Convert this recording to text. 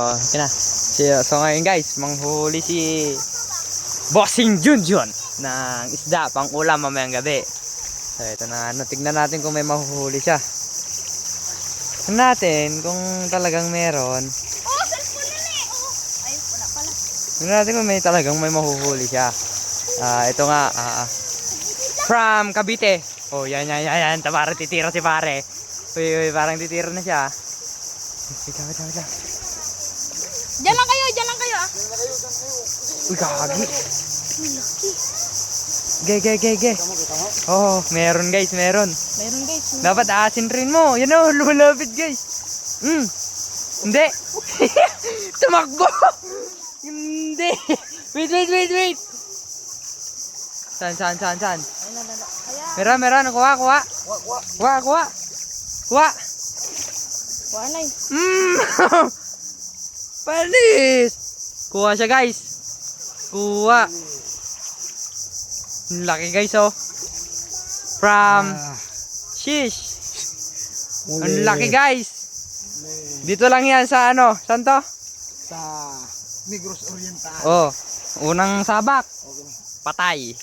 Yun na. So ngayon guys, manghuli si Bossing Junjun ng isda pang ulam mamayang gabi. So ito na, tignan natin kung may mahuhuli siya. Tignan natin kung talagang meron. Oh, cellphone na eh. Oh. Ay, wala pala. Tignan natin kung may talagang may mahuhuli siya. Ito nga, from Cavite. Oh, yan. Parang titira si pare. Uy, parang titira na siya. Wait. Diyan lang kayo ah. Uy, kagagi. Ge. Oh, meron guys, meron. Meron guys. Dapat aasin rin mo. Yan o, lumalapit guys. Hindi. Tumakbo. Hindi. Wait. Saan? Meron. Kuha. Wala eh. Palis. Kuha siya guys. Kuha. Laki guys oh. From Shish. Ang laki guys. Dito lang yan sa ano? Saan to? Sa Negros Oriental. Oh, unang sabak. Patay.